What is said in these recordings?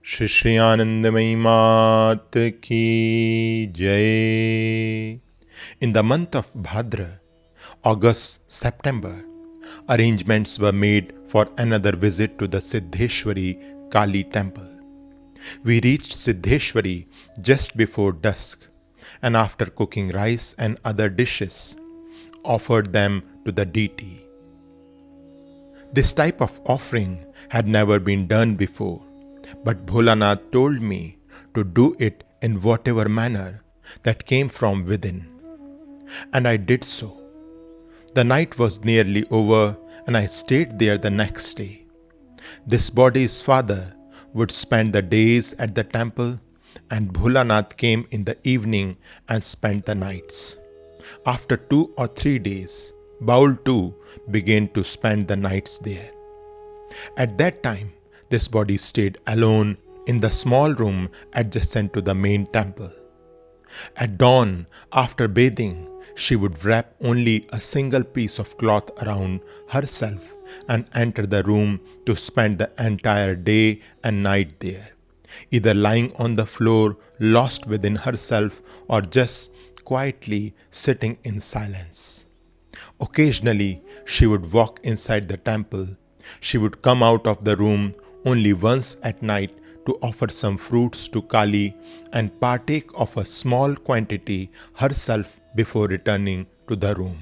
श्री श्री आनंदमयी मात की जय. In the month of Bhadra, August, September, arrangements were made for another visit to the Siddheshwari Kali temple. We reached Siddheshwari just before dusk, and after cooking rice and other dishes, offered them to the deity. This type of offering had never been done before, but Bholanath told me to do it in whatever manner that came from within. And I did so. The night was nearly over, and I stayed there the next day. This body's father would spend the days at the temple, and Bholanath came in the evening and spent the nights. After 2 or 3 days, Baul too began to spend the nights there. At that time, this body stayed alone in the small room adjacent to the main temple. At dawn, after bathing, she would wrap only a single piece of cloth around herself and enter the room to spend the entire day and night there, either lying on the floor lost within herself or just quietly sitting in silence. Occasionally, she would walk inside the temple. She would come out of the room only once at night to offer some fruits to Kali and partake of a small quantity herself before returning to the room.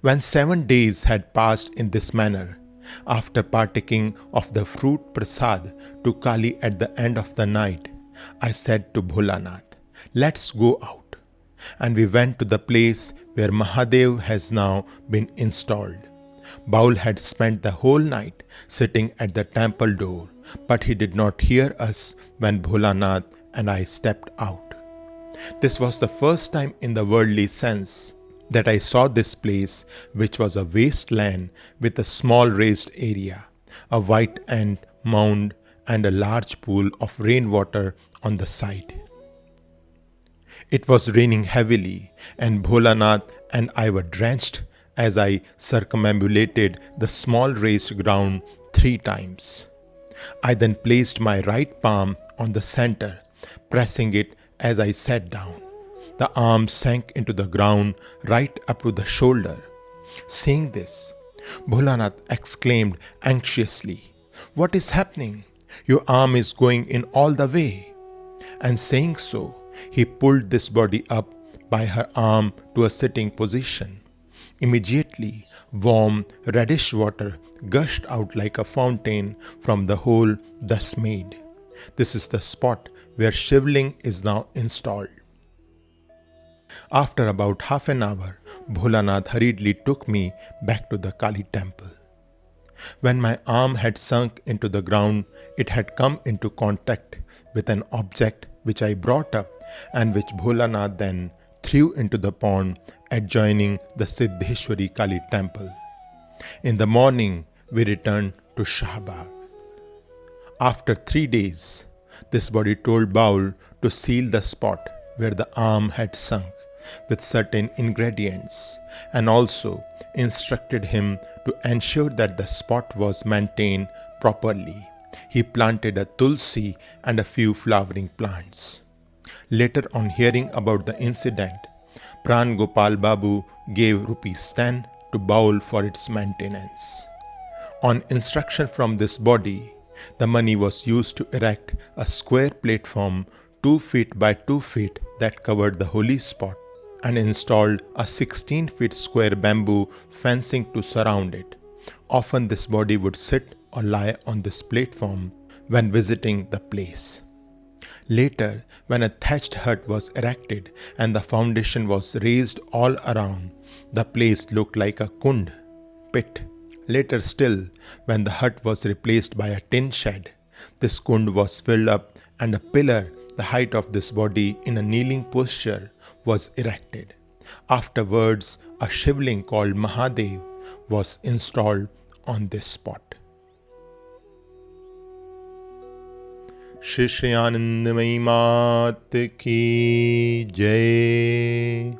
When 7 days had passed in this manner, after partaking of the fruit prasad to Kali at the end of the night, I said to Bholanath, "Let's go out." And we went to the place where Mahadeva has now been installed. Baul had spent the whole night sitting at the temple door, but he did not hear us when Bholanath and I stepped out. This was the first time in the worldly sense that I saw this place, which was a wasteland with a small raised area, a white ant mound, and a large pool of rainwater on the side. It was raining heavily, and Bholanath and I were drenched as I circumambulated the small raised ground 3 times. I then placed my right palm on the center, pressing it as I sat down. The arm sank into the ground right up to the shoulder. Seeing this, Bholanath exclaimed anxiously, "What is happening? Your arm is going in all the way." And saying so, he pulled this body up by her arm to a sitting position. Immediately, warm, reddish water gushed out like a fountain from the hole thus made. This is the spot where Shiva-linga is now installed. After about half an hour, Bholanath hurriedly took me back to the Kali temple. When my arm had sunk into the ground, it had come into contact with an object which I brought up and which Bholanath then threw into the pond adjoining the Siddheshwari Kali temple. In the morning, we returned to Shahbag. After 3 days, this body told Baul to seal the spot where the arm had sunk with certain ingredients, and also instructed him to ensure that the spot was maintained properly. He planted a tulsi and a few flowering plants. Later on hearing about the incident, Pran Gopal Babu gave ₹10 to Baul for its maintenance. On instruction from this body, the money was used to erect a square platform 2 feet by 2 feet that covered the holy spot, and installed a 16 feet square bamboo fencing to surround it. Often this body would sit or lie on this platform when visiting the place. Later, when a thatched hut was erected and the foundation was raised all around, the place looked like a kund, pit. Later still, when the hut was replaced by a tin shed, this kund was filled up and a pillar the height of this body in a kneeling posture was erected. Afterwards, a Shiva-linga called Mahadeva was installed on this spot. Shri Shri आनंदमयी मात की जय.